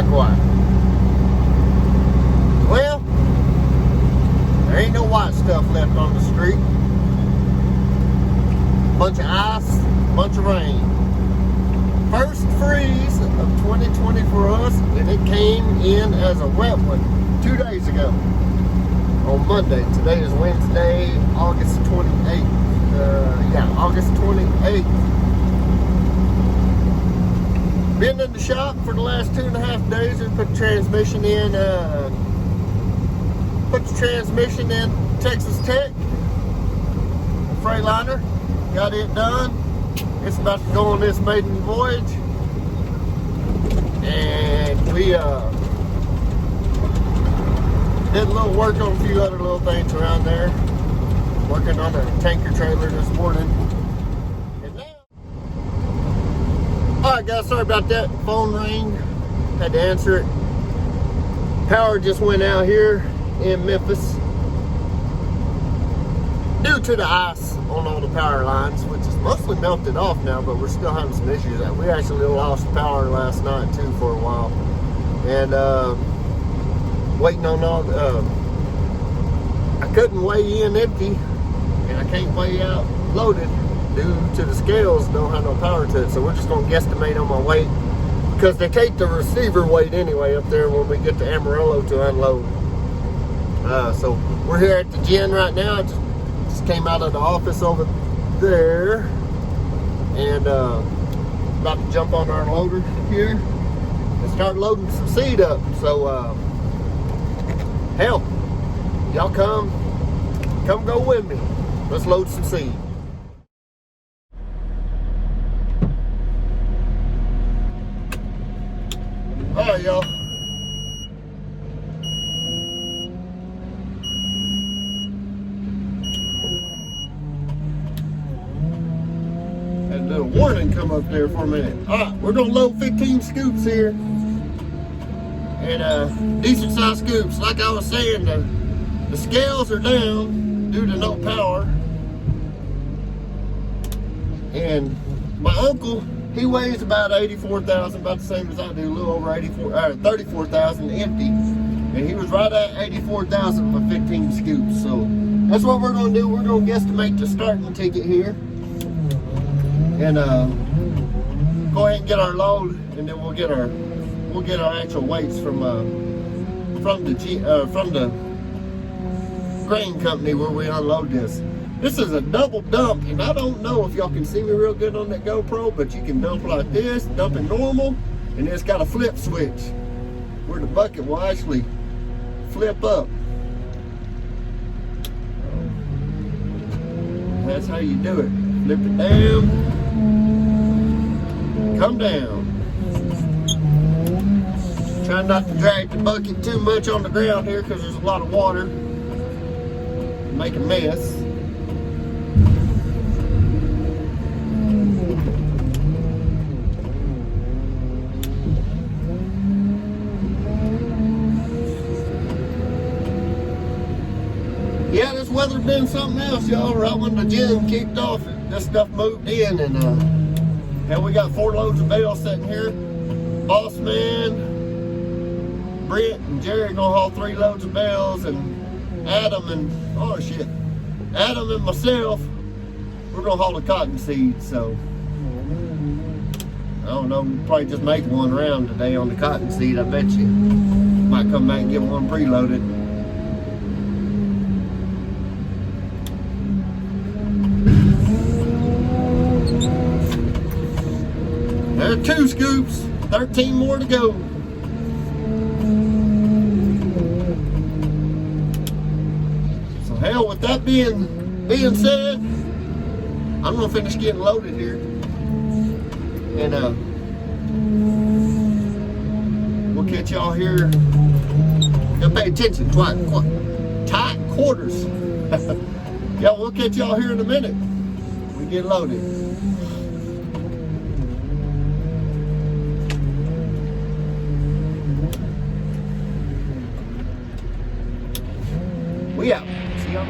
Not quite. Well, there ain't no white stuff left on the street. Bunch of ice, bunch of rain. First freeze of 2020 for us, and it came in as a wet one 2 days ago on Monday. Today is Wednesday, August 28th. August 28th. Been in the shop for the last 2.5 days and put the transmission in. Put the transmission in Texas Tech Freightliner. Got it done. It's about to go on this maiden voyage, and we did a little work on a few other little things around there. Working on a tanker trailer this morning. And now, all right, guys, sorry about that. Phone rang. Had to answer it. Power just went out here in Memphis due to the ice on all the power lines, which is mostly melted off now, but we're still having some issues. We actually lost power last night too for a while, and waiting on all the, I couldn't weigh in empty, and I can't weigh out loaded due to the scales don't have no power to it. So we're just gonna guesstimate on my weight, because they take the receiver weight anyway up there when we get to Amarillo to unload. So we're here at the gin right now. I just came out of the office over there, and about to jump on our loader here and start loading some seed up. So hell, y'all come go with me. Let's load some seed. All right, y'all. Had a warning come up there for a minute. All right, we're gonna load 15 scoops here, and decent sized scoops. Like I was saying, the scales are down due to no power, and my uncle, he weighs about 84,000, about the same as I do, a little over 34,000 empty, and he was right at 84,000 for 15 scoops. So that's what we're gonna do. We're gonna guesstimate the starting ticket here, and go ahead and get our load, and then we'll get our actual weights from the grain company where we unload this. This is a double dump, and I don't know if y'all can see me real good on that GoPro, but you can dump like this, dump it normal, and it's got a flip switch where the bucket will actually flip up. That's how you do it. Flip it down, come down. Try not to drag the bucket too much on the ground here, because there's a lot of water. Make a mess. Yeah, this weather's been something else, y'all. Right when the gym kicked off, this stuff moved in, and hell, we got 4 loads of bales sitting here. Boss man, Brent and Jerry gonna haul 3 loads of bales, and Adam and myself, we're gonna haul the cotton seed. So I don't know, we'll probably just make one round today on the cotton seed. I bet you might come back and get one preloaded. There are 2 scoops, 13 more to go. So hell, with that being said, I'm gonna finish getting loaded here, and we'll catch y'all here. Now pay attention, tight quarters. Yeah, we'll catch y'all here in a minute. We get loaded. We out. See y'all.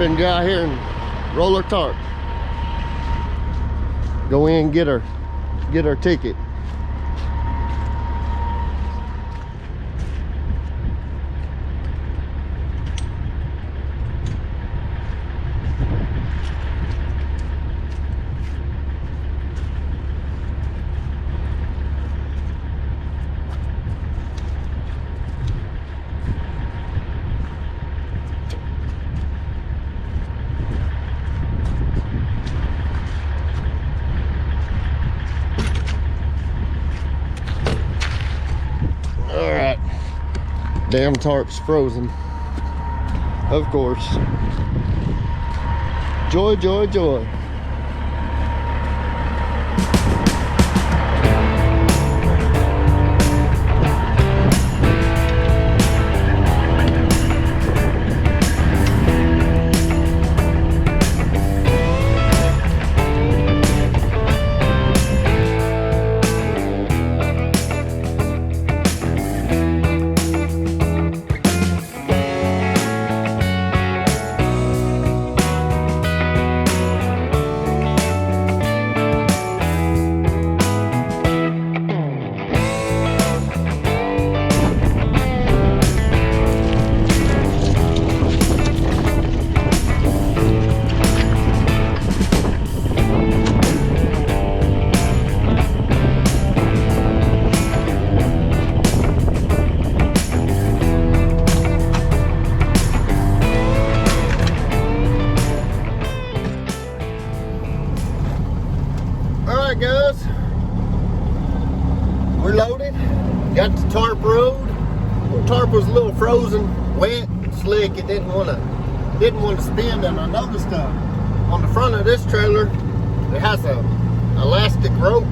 finna go out here and roll our tarp. Go in and get our ticket. Damn tarp's frozen. Of course. Joy, joy, joy. Guys, we're loaded. Got the tarp road. The tarp was a little frozen, wet, slick. It didn't want to spin. And I noticed on the front of this trailer, it has a elastic rope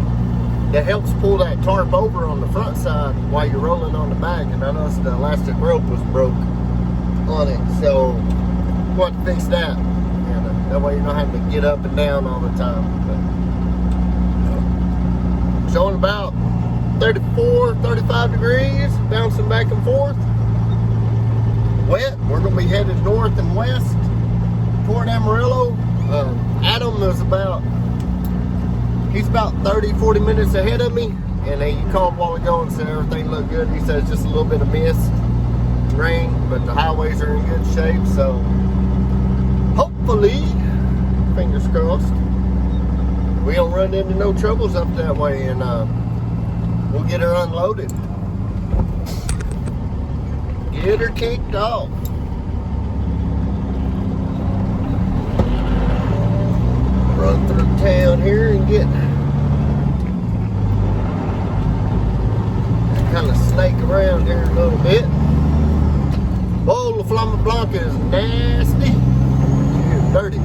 that helps pull that tarp over on the front side while you're rolling on the back. And I noticed the elastic rope was broke on it, so I want to fix that. And that way you're not having to get up and down all the time. Showing about 34, 35 degrees, bouncing back and forth. Wet. We're going to be headed north and west toward Amarillo. Adam is he's about 30, 40 minutes ahead of me. And he called a while ago and said everything looked good. He said it's just a little bit of mist, rain, but the highways are in good shape. So hopefully, fingers crossed, we don't run into no troubles up that way, and we'll get her unloaded. Get her kicked off. Run through town here and get kind of snake around here a little bit. Oh, La Flama Blanca is nasty. It's dirty.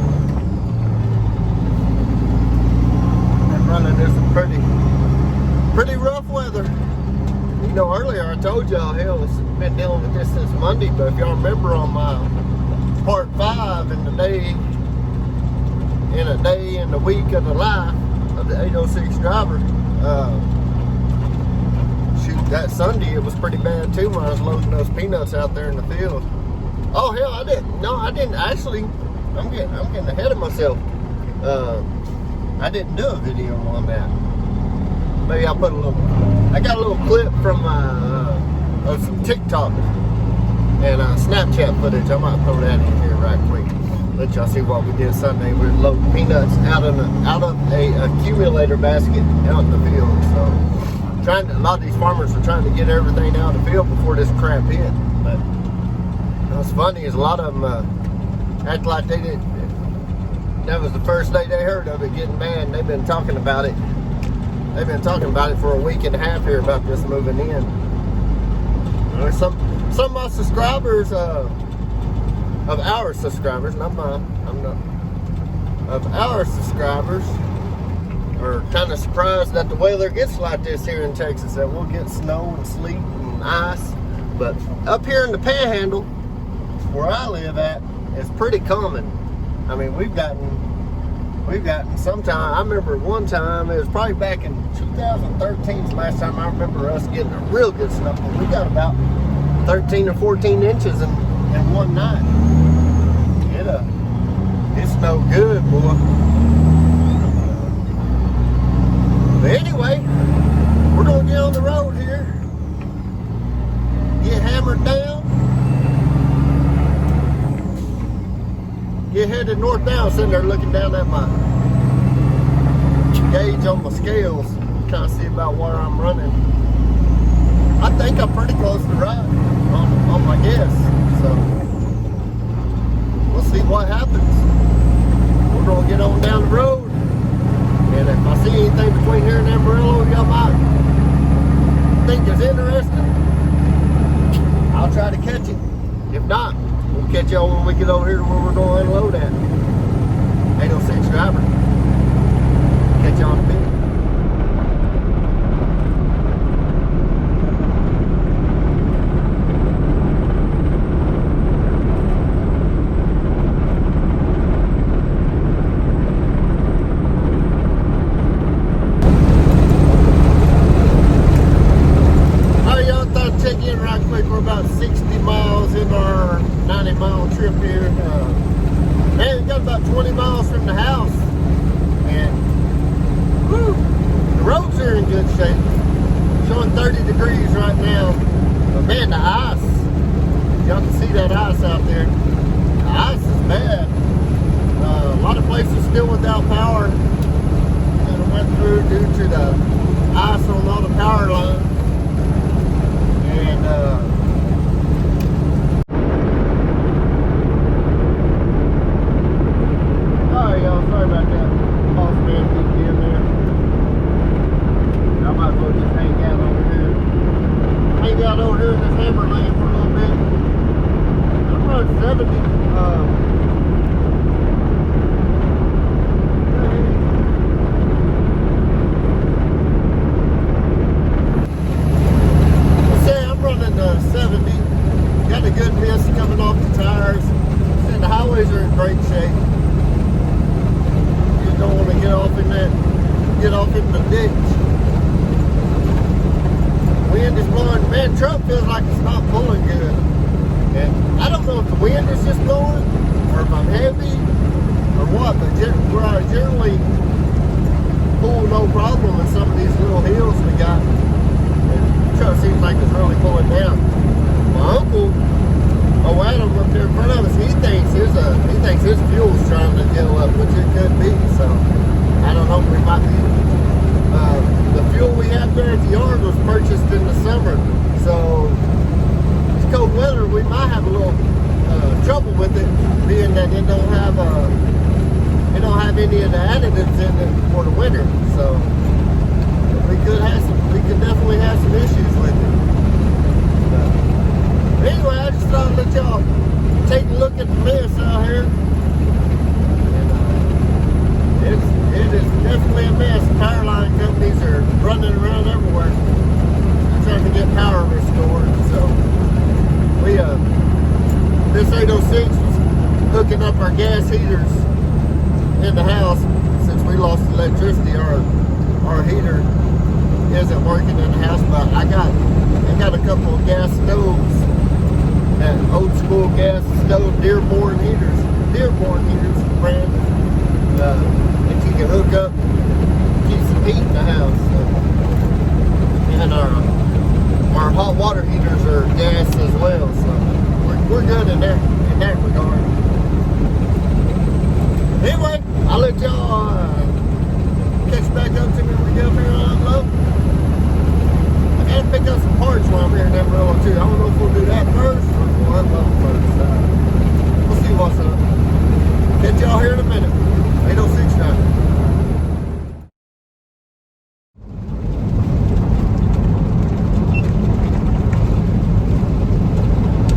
Running this pretty rough weather. You know, earlier I told y'all, hell, it's been dealing with this since Monday, but if y'all remember on my part 5 in a day in the week of the life of the 806 driver, shoot, that Sunday it was pretty bad too when I was loading those peanuts out there in the field. Oh hell, I didn't actually. I'm getting ahead of myself. I didn't do a video on that. Maybe I'll put I got a little clip from of some TikTok and Snapchat footage. I might throw that in here right quick. Let y'all see what we did Sunday. We were loading peanuts out of a accumulator basket out in the field. So a lot of these farmers are trying to get everything out of the field before this crap hit. But what's funny is a lot of them act like they didn't. That was the first day they heard of it getting banned. They've been talking about it. They've been talking about it for a week and a half here about this moving in. Some of my subscribers, of our subscribers, not mine, of our subscribers, are kind of surprised that the weather gets like this here in Texas. That we'll get snow and sleet and ice. But up here in the Panhandle, where I live at, it's pretty common. I mean, we've gotten sometime. I remember one time, it was probably back in 2013's last time I remember us getting a real good snowfall. We got about 13 or 14 inches in one night. no good, boy. But anyway, we're gonna get on the road here, get hammered down, get headed northbound. Sitting there looking down at my gauge on my scales, kind of see about where I'm running. I think I'm pretty close to right on my guess, so we'll see what happens. We're gonna get on down the road, and if I see anything between here and Amarillo y'all might think is interesting, I'll try to catch it. If not, we'll catch y'all when we get over here to where we're gonna unload at. 806 driver. Catch y'all in a minute. We're about 60 miles in our 90-mile trip here. Man, we got about 20 miles from the house, and whew, the roads are in good shape. Showing 30 degrees right now, but man, the ice, y'all can see that ice out there. The ice is bad. A lot of places still without power that I went through due to the ice on all the power lines. And sorry y'all, sorry about that. Boss man keep in there. I might as well just hang out over here. Hang out over here in this hammer lane for a little bit. I'm running 70. Running 70, got a good mist coming off the tires, and the highways are in great shape. You just don't want to get off in the ditch. Wind is blowing, man, truck feels like it's not pulling good. And I don't know if the wind is just blowing, or if I'm heavy, or what, but where I generally pull no problem in some of these little hills we got. Truck seems like it's really pulling down. My uncle, Adam up there in front of us, he thinks his fuel's trying to go up, which it could be. So I don't know. We might be. The fuel we have there at the yard was purchased in the summer, so it's cold weather. We might have a little trouble with it, being that it don't have any of the additives in it for the winter. So we could definitely have some issues with it. But anyway, I just thought I'd let y'all take a look at the mess out here. And, it is definitely a mess. Power line companies are running around everywhere trying to get power restored. So we this 806 was hooking up our gas heaters in the house. Since we lost electricity, our heater isn't working in the house, but I got a couple of gas stoves, that old school gas stove Dearborn heaters brand, that you can hook up, keep some heat in the house. So, and our hot water heaters are gas as well, so we're good in that regard. Anyway, I'll let y'all catch back up to me when we get up here and unload. I gotta pick up some parts while I'm here in Amarillo too. I don't know if we'll do that first or if we'll unload first. We'll see what's up. Catch y'all here in a minute. 806 time.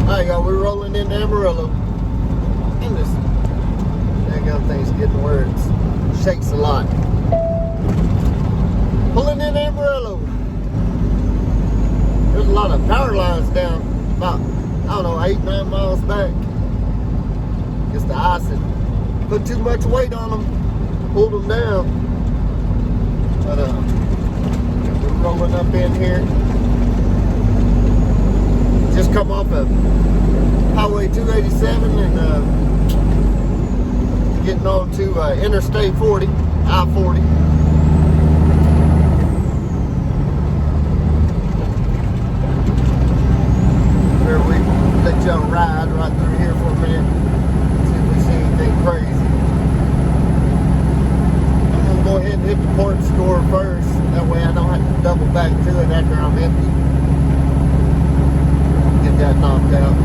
Alright y'all, we're rolling into Amarillo. And this daggone thing's getting where it shakes a lot. Pulling in Amarillo. There's a lot of power lines down about, I don't know, 8-9 miles back. Guess the ice had put too much weight on them, pulled them down. But we're rolling up in here. Just come off of Highway 287 and getting on to Interstate 40, I-40. Here we let y'all ride right through here for a minute. See if we see anything crazy. I'm gonna go ahead and hit the port score first. That way I don't have to double back to it after I'm empty. Get that knocked out.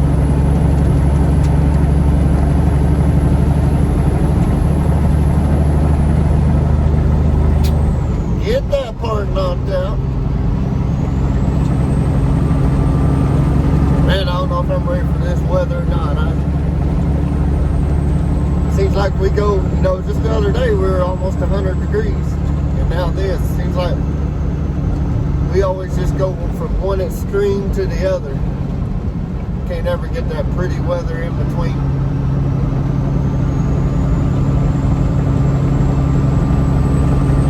Get that part knocked out. Man, I don't know if I'm ready for this weather or not. Seems like we go, you know, just the other day we were almost 100 degrees. And now this, seems like we always just go from one extreme to the other. Can't ever get that pretty weather in between.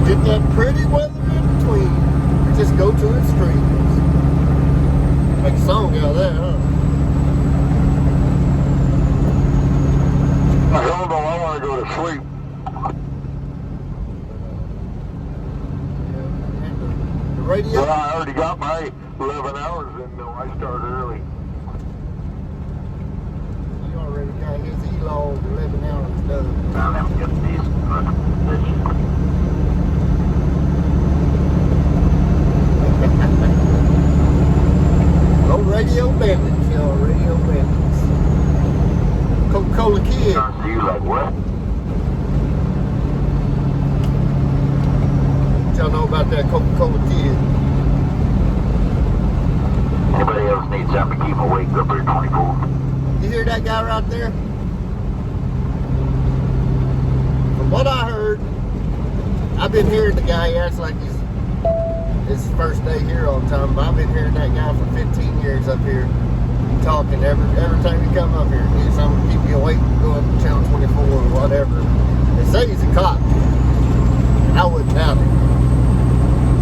Get that pretty weather in between. We just go to extremes. Make a song out of that, huh? Hell no, I want to go to sleep. The radio? Well, I already got my 11 hours in, though. I started early. You already got his E-log 11 hours done. Now, let me get these. No radio bandits, y'all. Radio bandits. Coca-Cola Kid. I see you like what? What y'all know about that Coca-Cola Kid? Anybody else need something to keep awake up here 24? You hear that guy right there? From what I heard, I've been hearing the guy acts like he's his first day here all the time, but I've been hearing that guy for 15 years up here talking every time he come up here. He's something to keep you awake, going to channel 24 or whatever. They say he's a cop. I wouldn't doubt it.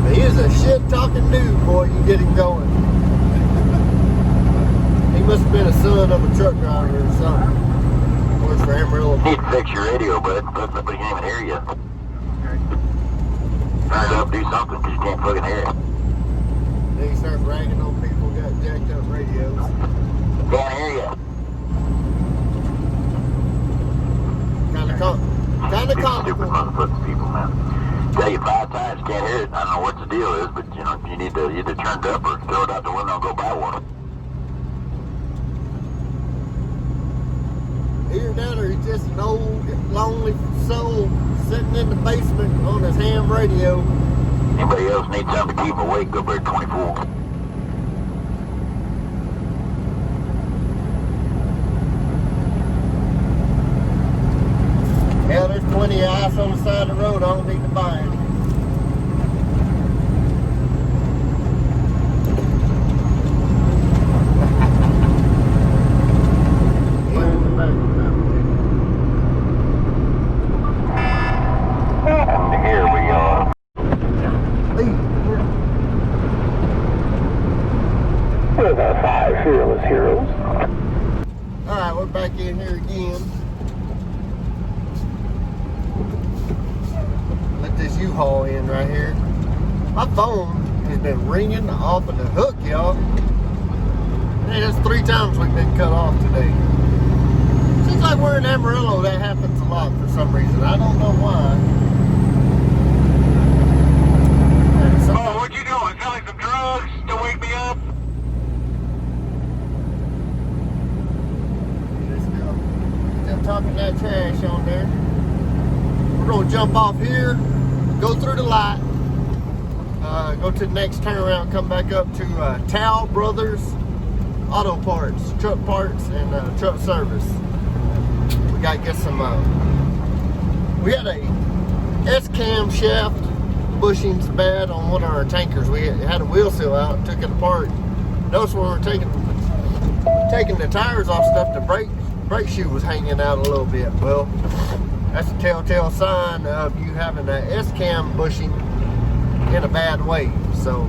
But he is a shit-talking dude, boy. You get him going. He must have been a son of a truck driver or something. Works for Amarillo. You need to fix your radio, bud. Nobody can even hear you. Turn it up, do something, because you can't fucking hear it. Then he starts ragging on people who got jacked up radios. Can't hear you. Kinda Stupid comical. motherfucking people, man. Tell you 5 times, can't hear it. I don't know what the deal is, but you know, you need to either turn it up or throw it out the window and go buy one. Either that or he's just an old, lonely soul sitting in the basement on his ham radio. Anybody else need something to keep awake up there 24? Hell, there's plenty of ice on the side of the road. I don't need to buy any. Here we are. We're the 5 fearless heroes. Alright, we're back in here again. Let this U-Haul in right here. My phone has been ringing off of the hook, y'all. Hey, that's 3 times we've been cut off today. Seems like we're in Amarillo, that happens a lot for some reason. I don't know why. Oh, what you doing? Selling some drugs to wake me up? Still talking that trash on there. We're gonna jump off here, go through the light, go to the next turnaround, come back up to Tao Brothers Auto Parts, truck parts, and truck service. We gotta get some. We had a S-cam shaft bushing's bad on one of our tankers. We had a wheel seal out, took it apart. Notice when we were taking the tires off stuff, the brake shoe was hanging out a little bit. Well, that's a telltale sign of you having an S-cam bushing in a bad way. So,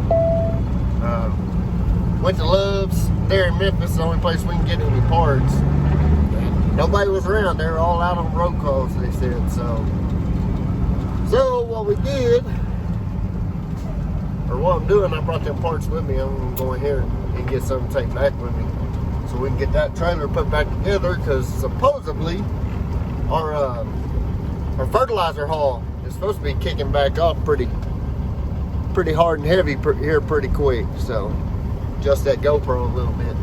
went to Love's there in Memphis, the only place we can get any parts. And nobody was around. They were all out on road calls, they said. So what we did, or what I'm doing, I brought them parts with me. I'm gonna go in here and get some to take back with me, so we can get that trailer put back together. Because supposedly our fertilizer haul is supposed to be kicking back off pretty hard and heavy here pretty quick. So just that GoPro a little bit.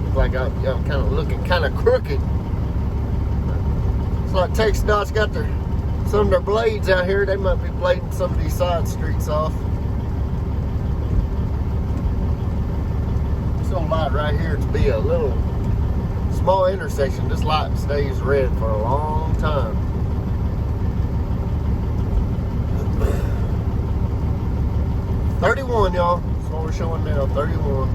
Looks like I'm kind of looking kind of crooked. It's like TxDOT's got some of their blades out here. They might be blading some of these side streets off. It's a light right here to be a little small intersection. This light stays red for a long time. $31, y'all. That's what we're showing now, $31.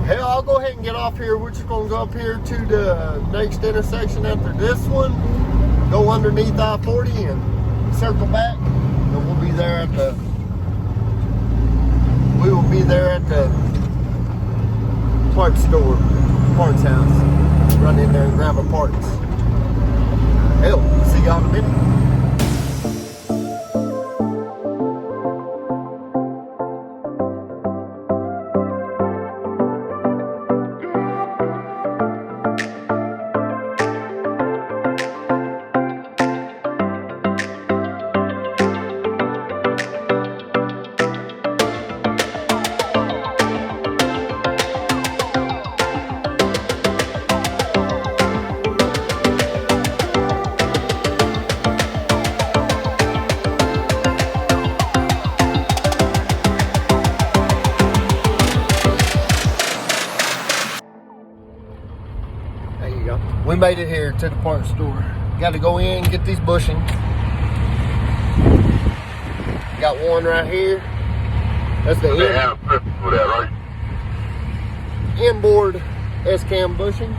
Hell, I'll go ahead and get off here. We're just gonna go up here to the next intersection after this one, go underneath I-40 and circle back, and we'll be there at the parts store, parts house. Run in there and grab our parts. Hell, see y'all in a minute. We made it here to the parts store. Got to go in and get these bushings. Got one right here. That's the inboard S-cam bushing.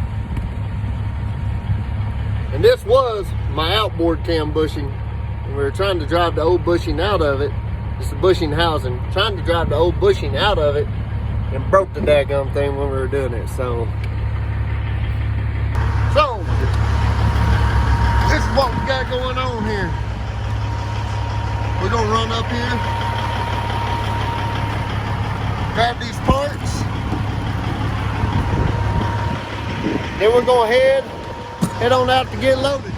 And this was my outboard cam bushing. We were trying to drive the old bushing out of it. It's the bushing housing. Trying to drive the old bushing out of it and broke the daggum thing when we were doing it. So this is what we got going on here. We're gonna run up here, grab these parts, then we're gonna head on out to get loaded.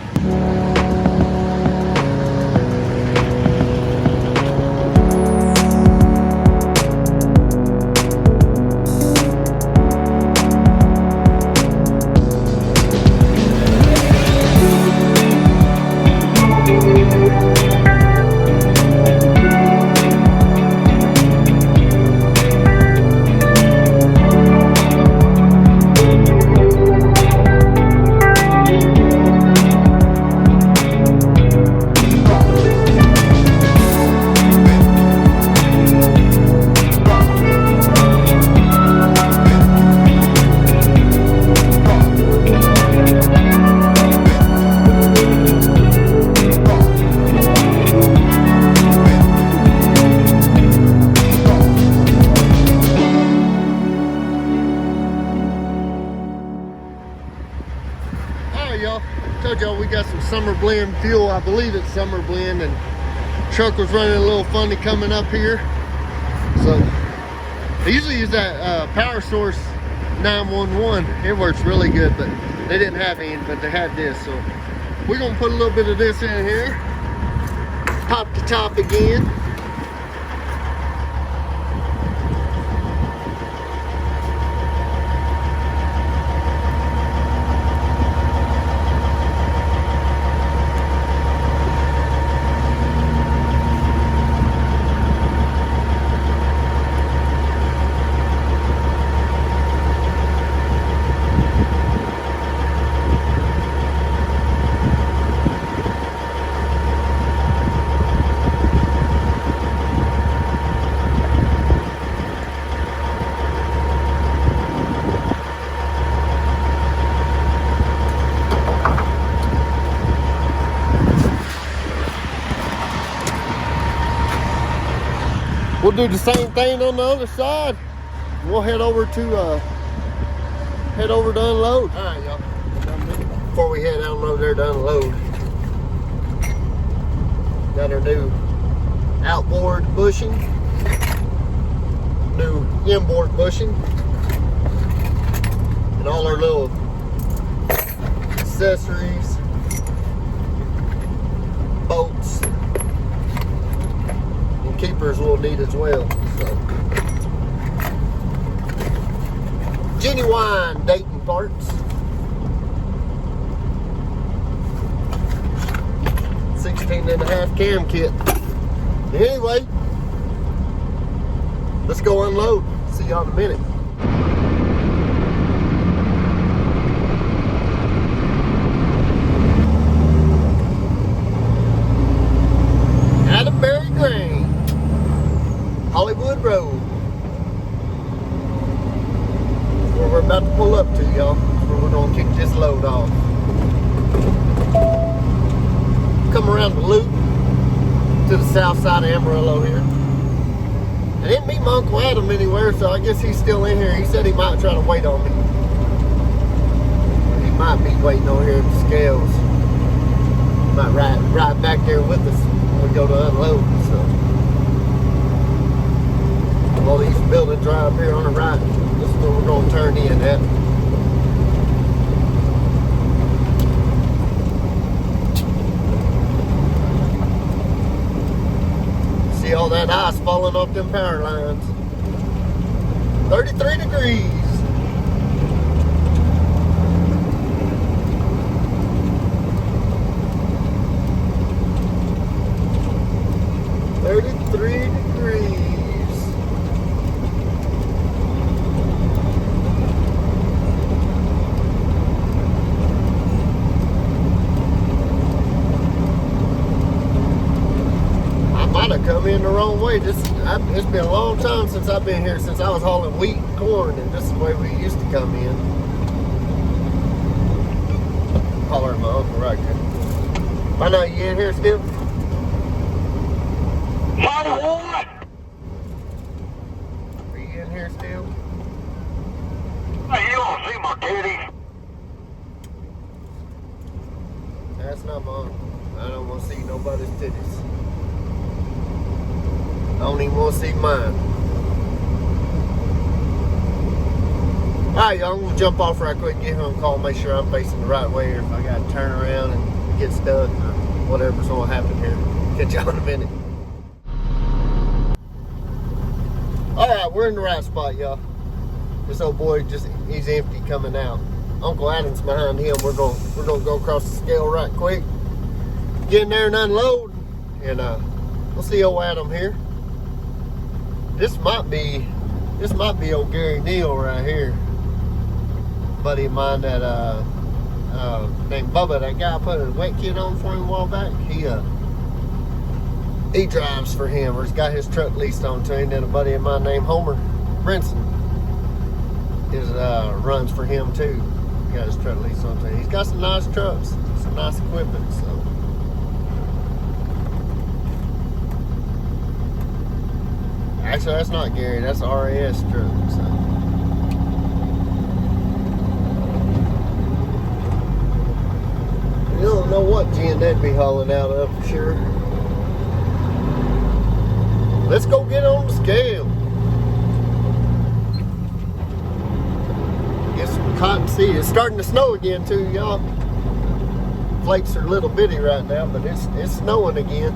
Y'all, we got some summer blend fuel. I believe it's summer blend, and truck was running a little funny coming up here. So I usually use that power source 911. It works really good, but they didn't have any, but they had this. So we're gonna put a little bit of this in here, pop the top again. We'll do the same thing on the other side. We'll head over to head over to unload. All right, y'all. Before we head out over there to unload, got our new outboard bushing, new inboard bushing, and all our little accessories, bolts, and keepers we'll need as well. So, genuine Dayton parts. 16.5 cam kit. Anyway, let's go unload. See y'all in a minute. Atterbury Grain, Hollywood Road. That's where we're about to pull up to, y'all. That's where we're gonna kick this load off. Come around the loop to the south side of Amarillo here. I didn't meet my Uncle Adam anywhere, so I guess he's still in here. He said he might try to wait on me. He might be waiting over here at the scales. He might ride back there with us when we go to unload. So all these buildings right up here on the right, this is where we're going to turn in at. See all that ice falling off them power lines. 33 degrees. Come in the wrong way. It's been a long time since I've been here, since I was hauling wheat and corn, and this is the way we used to come in. Holler at my uncle right there. I know you in here still? My what? Are you in here still? Hey, you don't see my titties? That's not my uncle. I don't want to see nobody's titties. I don't even want to see mine. Alright, y'all, I'm going to jump off right quick, get him a call, make sure I'm facing the right way, or if I got to turn around and get stuck, or whatever's going to happen here. Catch y'all in a minute. Alright, we're in the right spot, y'all. This old boy, he's empty coming out. Uncle Adam's behind him. We're going to go across the scale right quick, get in there and unload, and we'll see old Adam here. This might be old Gary Neal right here. Buddy of mine that named Bubba, that guy put a wet kit on for him a while back. He drives for him, or he's got his truck leased on to him. Then a buddy of mine named Homer Brinson runs for him too. He got his truck leased on to him. He's got some nice trucks, some nice equipment. So. Actually, that's not Gary. That's RAS truck. So. You don't know what gin they'd be hauling out of for sure. Let's go get on the scale. Get some cottonseed. It's starting to snow again too, y'all. Flakes are a little bitty right now, but it's snowing again.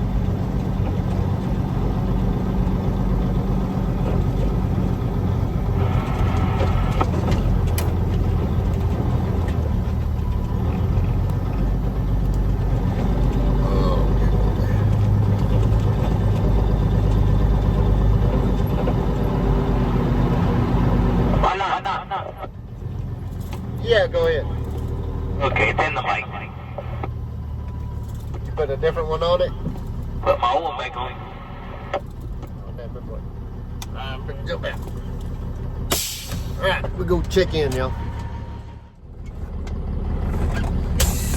Yeah, go ahead. Okay, it's in the mic. You put a different one on it? Put my old mic on. On that big one. Jump out. Alright, we go check in, y'all.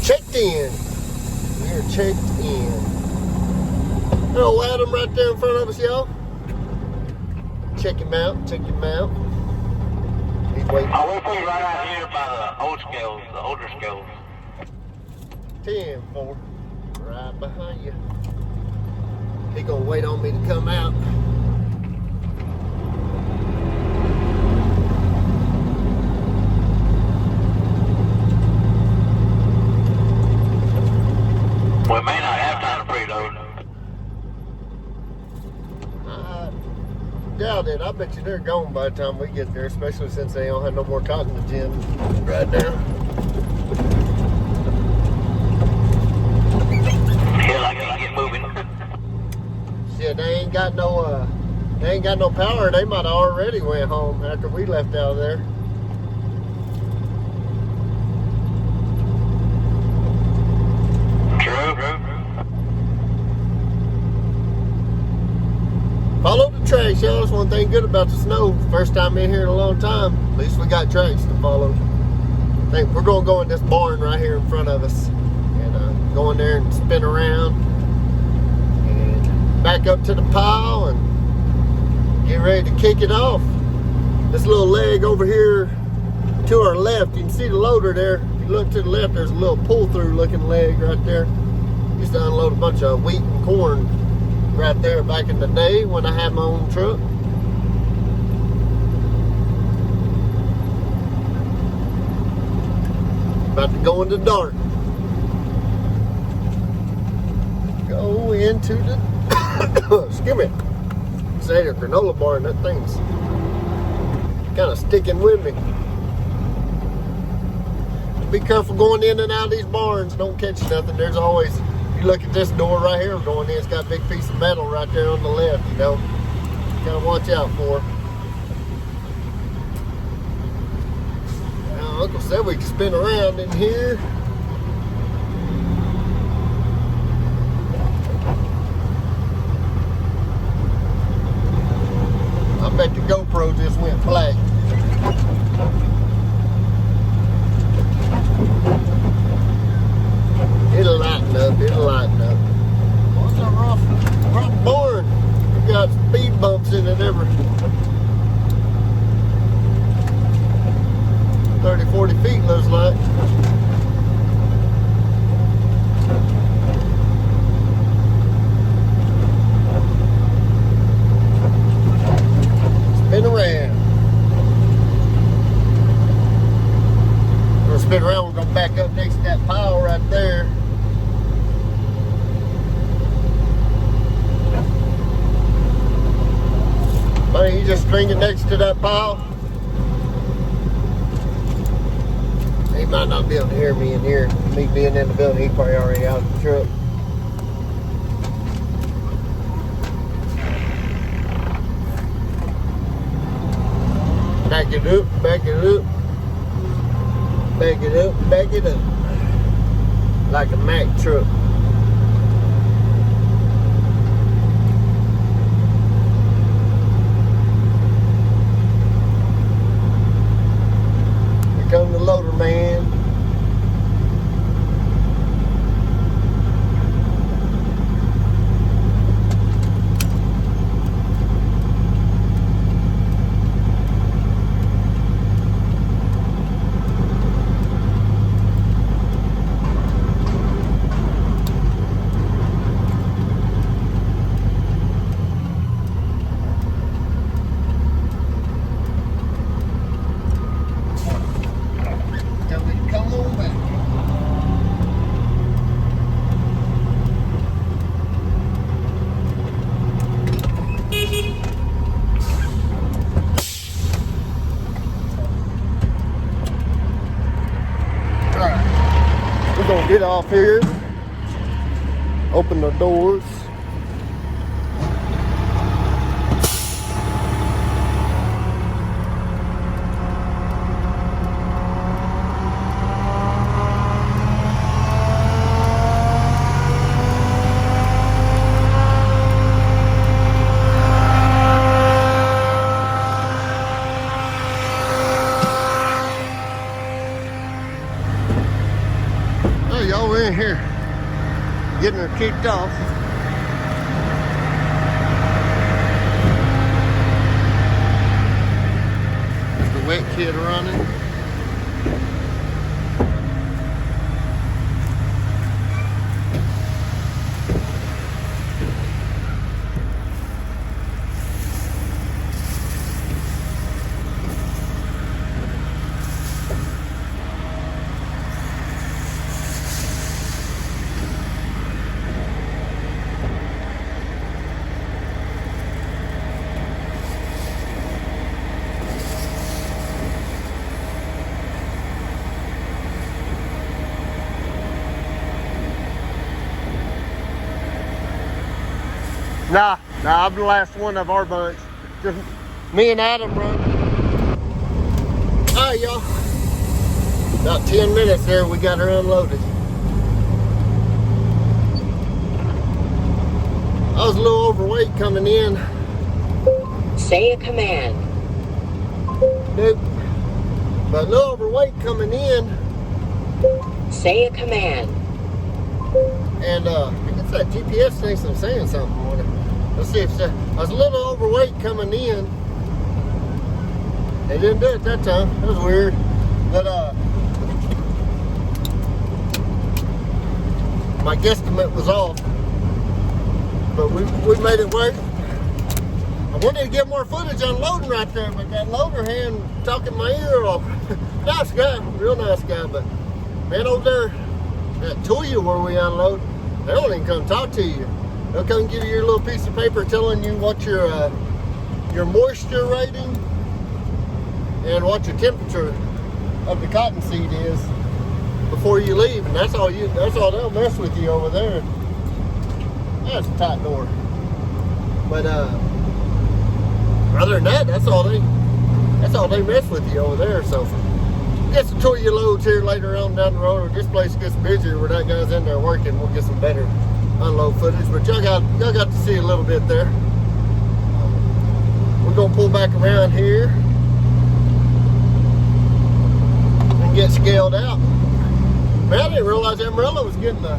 Checked in. We're checked in. Hello, Adam right there in front of us, y'all. Check him out, check him out. He's waiting. I will put right out here by the old scales, the older scales. 10-4. Right behind you. He gonna wait on me to come out. We may not have time to preload. I doubt it. I bet you they're gone by the time we get there, especially since they don't have no more cotton to gin right now. Hell, I can't get moving. Shit, they ain't got no power. They might have already went home after we left out of there. Follow the tracks, y'all. That's one thing good about the snow. First time in here in a long time. At least we got tracks to follow. I think we're gonna go in this barn right here in front of us and go in there and spin around and back up to the pile and get ready to kick it off. This little leg over here to our left, you can see the loader there. If you look to the left, there's a little pull-through looking leg right there. Used to unload a bunch of wheat and corn right there back in the day when I had my own truck. About to go into dark. Go into the excuse me. Say the granola bar and that thing's kind of sticking with me. Be careful going in and out of these barns. Don't catch nothing. There's always, you look at this door right here going in, it's got a big piece of metal right there on the left, you know. Gotta watch out for. Now, Uncle said we could spin around in here. I bet the GoPro just went black. It'll lighten up, it'll lighten up. What's a rough barn? We got speed bumps in it every 30, 40 feet looks like. Spin around. We're gonna spin around, we're gonna back up next to that pile right there. Buddy, you just string it next to that pile. He might not be able to hear me in here. Me being in the building, he's probably already out of the truck. Back it up, back it up. Back it up, back it up. Like a Mack truck. Come the loader man. Get off here, open the doors. Y'all were in here getting her kicked off. That's the wet kit running. Nah, I'm the last one of our bunch. Just me and Adam run. All right, y'all. About 10 minutes there, we got her unloaded. I was a little overweight coming in. Say a command. Nope. But a little overweight coming in. Say a command. And I guess that GPS thinks I'm saying something on it. Let's see if I was a little overweight coming in. They didn't do it that time. That was weird. But my guesstimate was off. But we made it work. I wanted to get more footage unloading right there, but that loader hand talking my ear off. Nice guy, real nice guy, but man, over there at Toya where we unload, they don't even come talk to you. They'll come give you your little piece of paper telling you what your moisture rating and what your temperature of the cottonseed is before you leave, and that's all they'll mess with you over there. That's a tight door. But other than that, that's all they mess with you over there. So get some Toya loads here later on down the road, or this place gets busier where that guy's in there working, we'll get some better unload footage. But y'all got to see a little bit there. We're gonna pull back around here and get scaled out. Man, I didn't realize Amarillo was getting a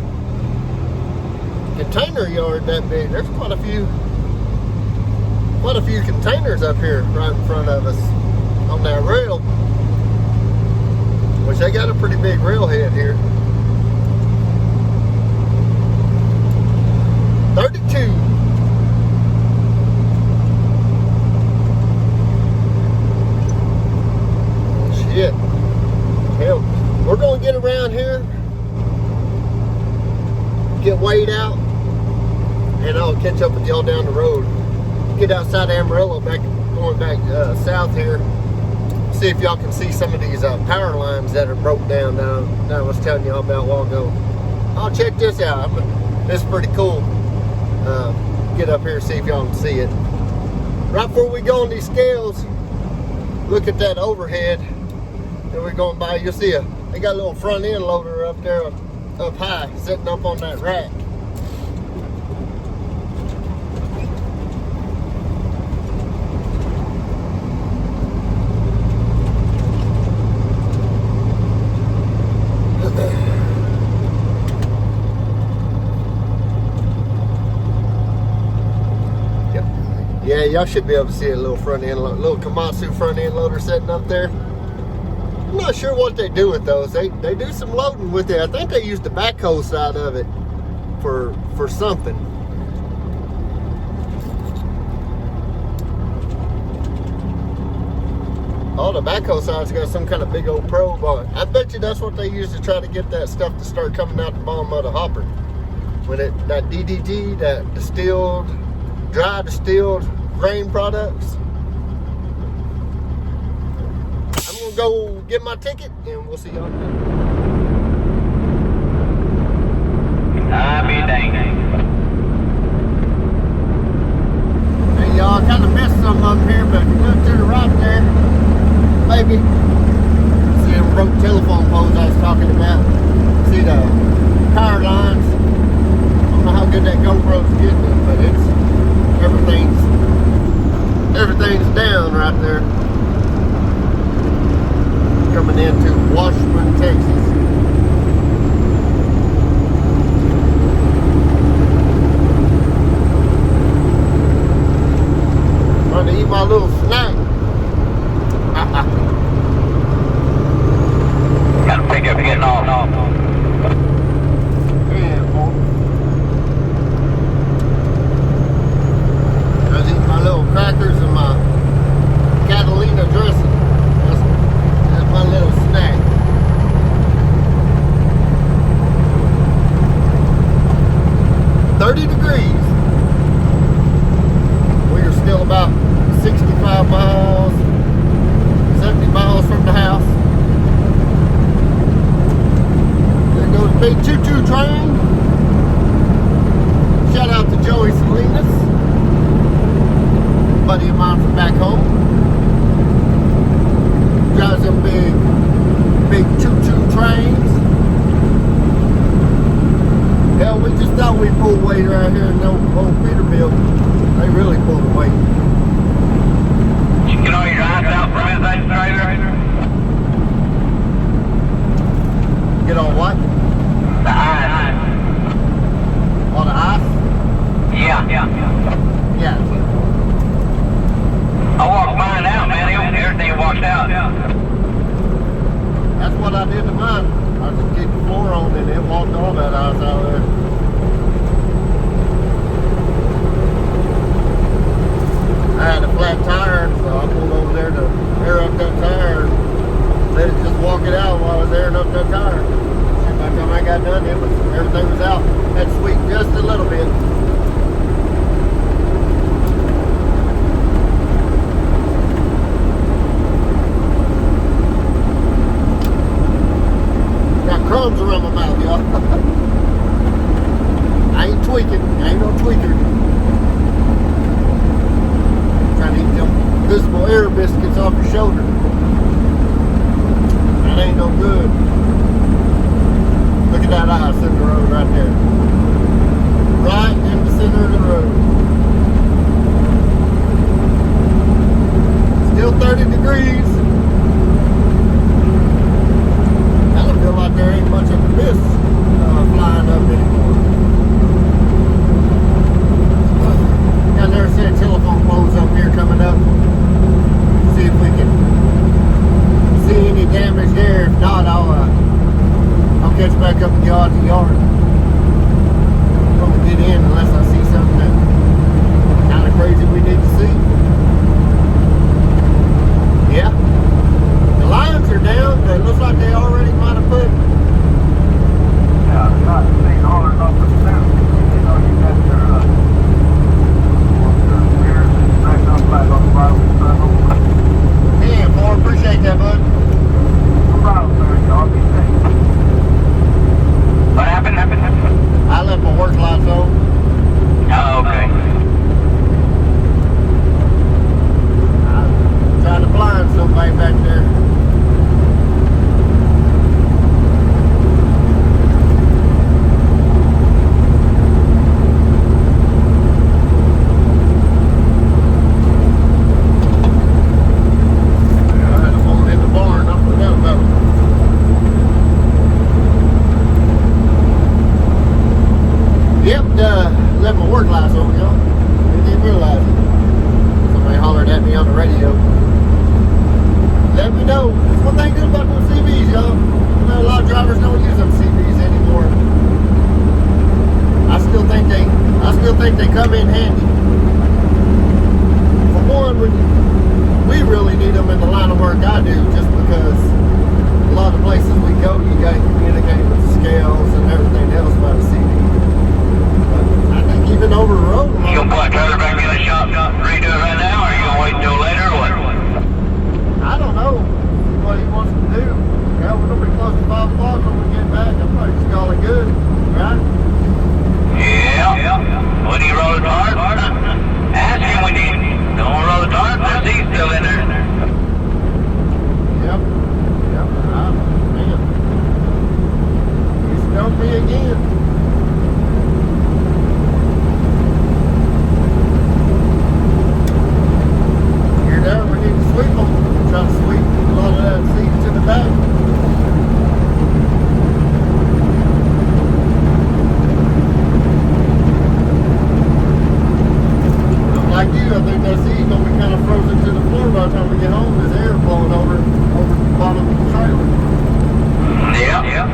container yard that big. There's quite a few containers up here right in front of us on that rail. Which they got a pretty big railhead here. 32. Shit. Hell, we're gonna get around here, get weighed out, and I'll catch up with y'all down the road. Get outside Amarillo, going back south here. See if y'all can see some of these power lines that are broke down that I was telling y'all about a while ago. I'll check this out. This is pretty cool. Get up here and see if y'all can see it. Right before we go on these scales, look at that overhead that we're going by. You'll see they got a little front end loader up there up high, sitting up on that rack. Yeah, y'all should be able to see a little front end, little Komatsu front end loader sitting up there. I'm not sure what they do with those. They do some loading with it. I think they use the backhoe side of it for something. Oh, the backhoe side's got some kind of big old probe on it. I bet you that's what they use to try to get that stuff to start coming out the bottom of the hopper. With that DDT, that dry distilled grain products. I'm gonna go get my ticket and we'll see y'all later. I be dang. Hey y'all, I kind of missed some of them here, but look to the right there, maybe. See them broke telephone poles I was talking about. See the power lines. I don't know how good that GoPro's getting it, but everything's down right there. Coming into Washburn, Texas. Trying to eat my little snack. 65 miles, 70 miles from the house. There goes the big choo-choo train. Shout out to Joey Salinas, buddy of mine from back home. Drives them big choo-choo trains. Hell, we just thought we pulled weight right here in the old Peterbilt. They really pulled the weight. You get all your eyes out from inside the trailer? Get on what? The eyes. On the ice? Yeah. Yeah. I walked mine out, man. Everything washed out. That's what I did to mine. I just kicked the floor on and it walked all that ice out there. I had a flat tire, so I pulled over there to air up that tire and let it just walk it out while I was airing up that tire. And by the time I got done, everything was out. Had to sweep just a little bit. Crumbs around my mouth, y'all. I ain't tweaking. I ain't no tweaker. Trying to eat them visible air biscuits off your shoulder. That ain't no good. Look at that ice in the road right there. Right in the center of the road. Still 30 degrees. I feel like there ain't much of a mist flying up anymore. Got there said telephone poles up here coming up. See if we can see any damage there. If not, I'll catch back up and go out the yard. I'm gonna get in unless I see something that kind of crazy we need to see. Yeah. The lines are down, but it looks like they already might have put. Yeah, it's not saying all or not percent. You know, you got your mirrors and back up flat on the bottom of the circle. Yeah, Paul, appreciate that, bud. No problem, sir. Y'all be safe. What happened? I left my work lights on. Oh, okay. I'm trying to blind somebody back there. Left my work lights on, y'all. Didn't even realize it. Somebody hollered at me on the radio. Let me know. That's one thing good about those CBs, y'all. You know, a lot of drivers don't use them CBs anymore. I still think they come in handy. For one, we really need them in the line of work I do, just because a lot of the places we go, you got to communicate with the scales and everything else by the CD. Even over the road. You gonna put a trailer back in the shop, redo it right now, or you gonna wait until later, or what? I don't know what he wants to do. Yeah, we're gonna be close to 5 o'clock when we get back. I'm probably just calling good, right? Yeah. When do you roll the tarp? Ask him when you don't roll the tarp, there's he's still in there. Yep. Man. He stumped me again. There, we need to sweep them. Try to sweep a lot of that seed to the back. Like you, I think that seed's gonna be kind of frozen to the floor by the time we get home. There's air blowing over the bottom of the trailer. Yeah.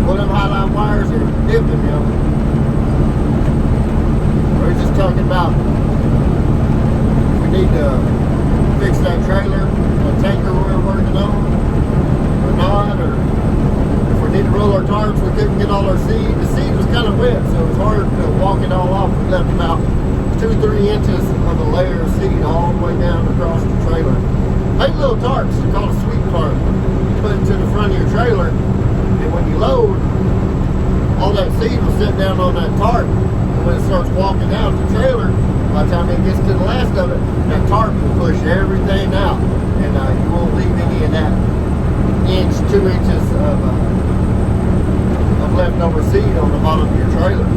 Well, them highline wires are dipping, you know. We're just talking about we need to fix that trailer, that tanker we're working on, or not, or if we need to roll our tarps, we couldn't get all our seed. The seed was kind of wet, so it was hard to walk it all off. We left about 2 2-3 inches of a layer of seed all the way down across the trailer. Make little tarps, they're called a sweep tarp. You put it to the front of your trailer, and when you load, all that seed will sit down on that tarp. And when it starts walking out the trailer, by the time it gets to the last of it, that tarp will push everything out. And you won't leave any of that 1-2 inches of leftover seed on the bottom of your trailer.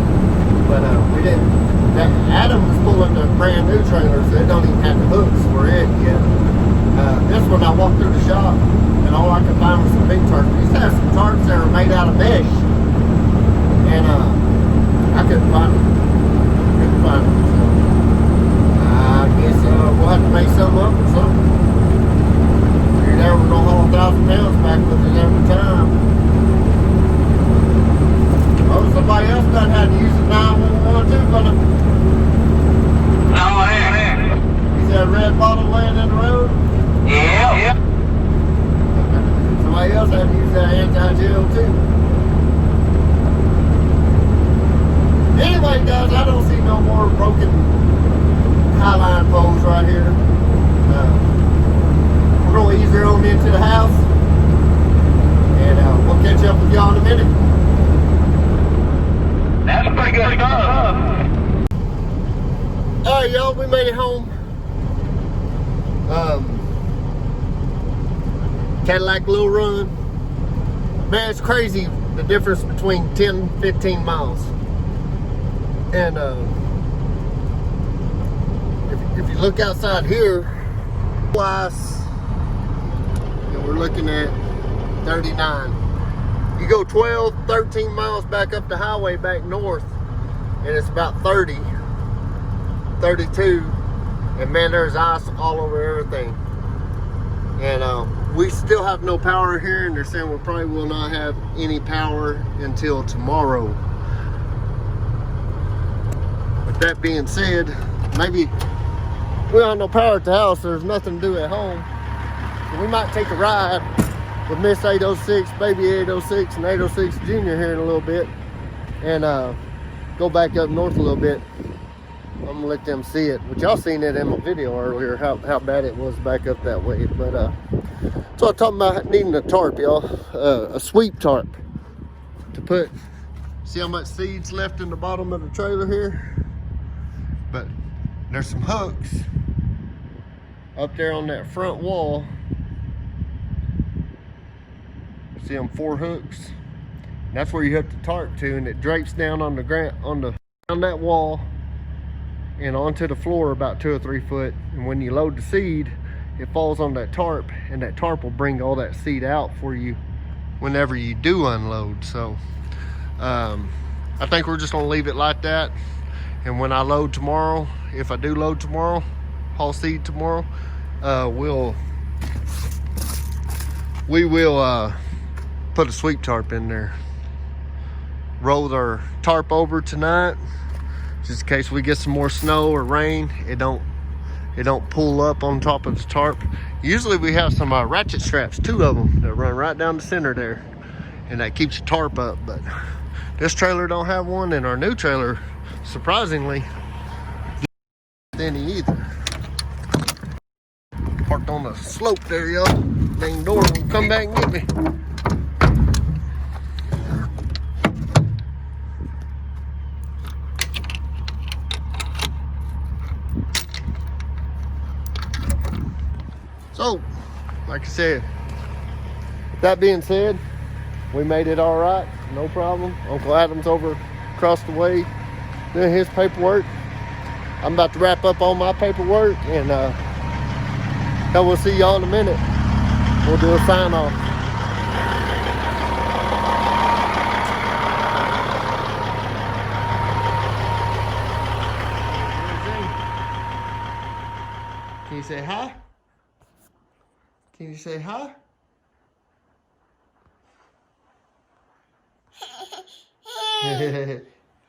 But we didn't. Adam was pulling the brand new trailer, so it don't even have the hooks for it yet. This one I walked through the shop, and all I could find was some big tarps. We used to have some tarps that were made out of mesh, and I couldn't find them. So I guess we'll have to make some up or something. You're never gonna haul 1,000 pounds back with it every time. Oh, somebody else done had to use the 911 too, but Oh, yeah. is that red bottle laying in the road? Yeah. Somebody else had to use that anti-gel too. Anyway, guys, I don't see no more broken highline poles right here. We're going to ease her on into the house, and we'll catch up with y'all in a minute. That's pretty good stuff. Alright, y'all, we made it home. Cadillac Little Run. Man, it's crazy the difference between 10-15 miles. And if you look outside here, twice, and we're looking at 39. You go 12, 13 miles back up the highway back north, and it's about 30, 32, and man, there's ice all over everything. And we still have no power here, and they're saying we probably will not have any power until tomorrow. With that being said, maybe we don't have no power at the house, there's nothing to do at home. So we might take a ride with Miss 806, baby 806, and 806 Junior here in a little bit, and go back up north a little bit. I'm gonna let them see it, but y'all seen it in my video earlier, how bad it was back up that way. But so I'm talking about needing a tarp, y'all, a sweep tarp to put. See how much seeds left in the bottom of the trailer here? But there's some hooks up there on that front wall. See them 4 hooks? And that's where you hook the tarp to, and it drapes down on the ground, on that wall and onto the floor about 2 or 3 foot. And when you load the seed, it falls on that tarp, and that tarp will bring all that seed out for you whenever you do unload. So I think we're just gonna leave it like that. And when I load tomorrow, if I do load tomorrow, haul seed tomorrow, we will put a sweep tarp in there. Roll our tarp over tonight, just in case we get some more snow or rain. It don't pull up on top of the tarp. Usually we have some ratchet straps, 2 of them, that run right down the center there, and that keeps the tarp up. But this trailer don't have one, and our new trailer, surprisingly, didn't either. Parked on the slope there, y'all. Dang door will come back and get me. So, like I said, that being said, we made it all right, no problem. Uncle Adam's over across the way doing his paperwork. I'm about to wrap up all my paperwork, and we'll see y'all in a minute. We'll do a sign off. Can you say hi? Can you say hi?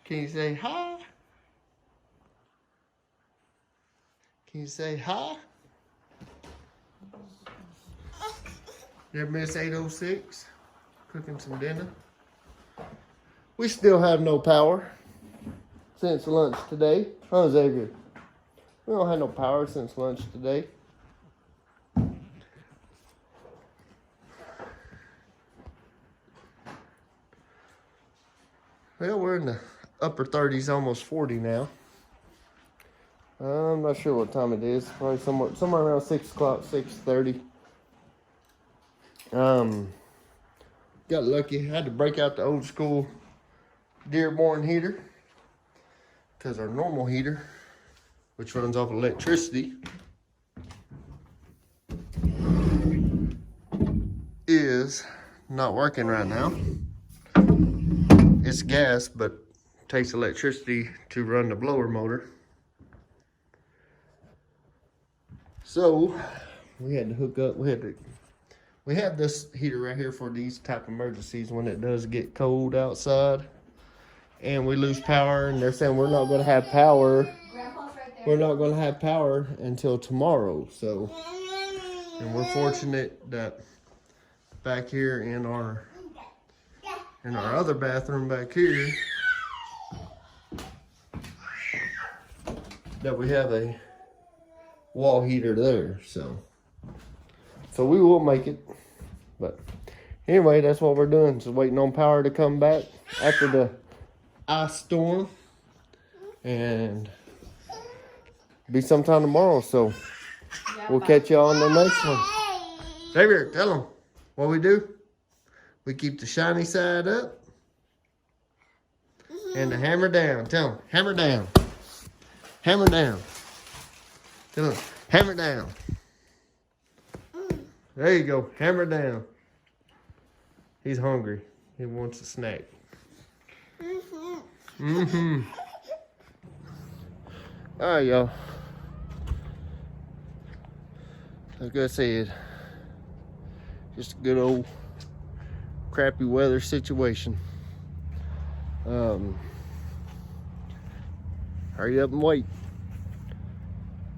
Can you say hi? Can you say hi? There's Miss 806 cooking some dinner. We still have no power since lunch today. Huh, Xavier? We don't have no power since lunch today. Well, we're in the upper 30s, almost 40 now. I'm not sure what time it is. Probably somewhere around 6 o'clock, 6:30. Got lucky. Had to break out the old school Dearborn heater because our normal heater, which runs off electricity, is not working right now. It's gas, but takes electricity to run the blower motor. So we had to hook up. We have this heater right here for these type of emergencies when it does get cold outside and we lose power, and they're saying we're not going to have power. We're not going to have power until tomorrow. So, and we're fortunate that back here in our other bathroom back here that we have a wall heater there. So we will make it. But anyway, that's what we're doing. Just waiting on power to come back after the ice storm, and be sometime tomorrow. So we'll catch y'all on the next one. Xavier, tell them what we do. We keep the shiny side up and the hammer down. Tell them, hammer down. Hammer down. Tell them, hammer down. There you go, hammer down. He's hungry. He wants a snack. All right, y'all. Like I said, just a good old crappy weather situation. Hurry up and wait.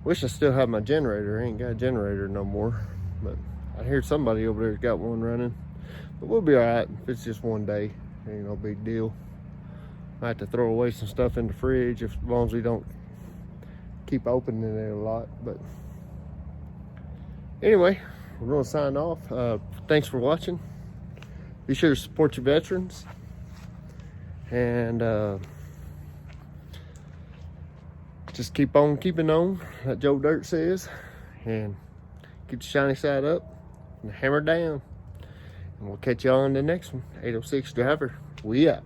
Wish I still had my generator. I ain't got a generator no more, but I hear somebody over there's got one running. But we'll be all right if it's just one day. Ain't no big deal. I have to throw away some stuff in the fridge as long as we don't keep opening it a lot. But anyway, we're gonna sign off. Thanks for watching. Be sure to support your veterans, and just keep on keeping on, like Joe Dirt says, and keep the shiny side up and hammer down. And we'll catch y'all on the next one. 806 Driver, we out.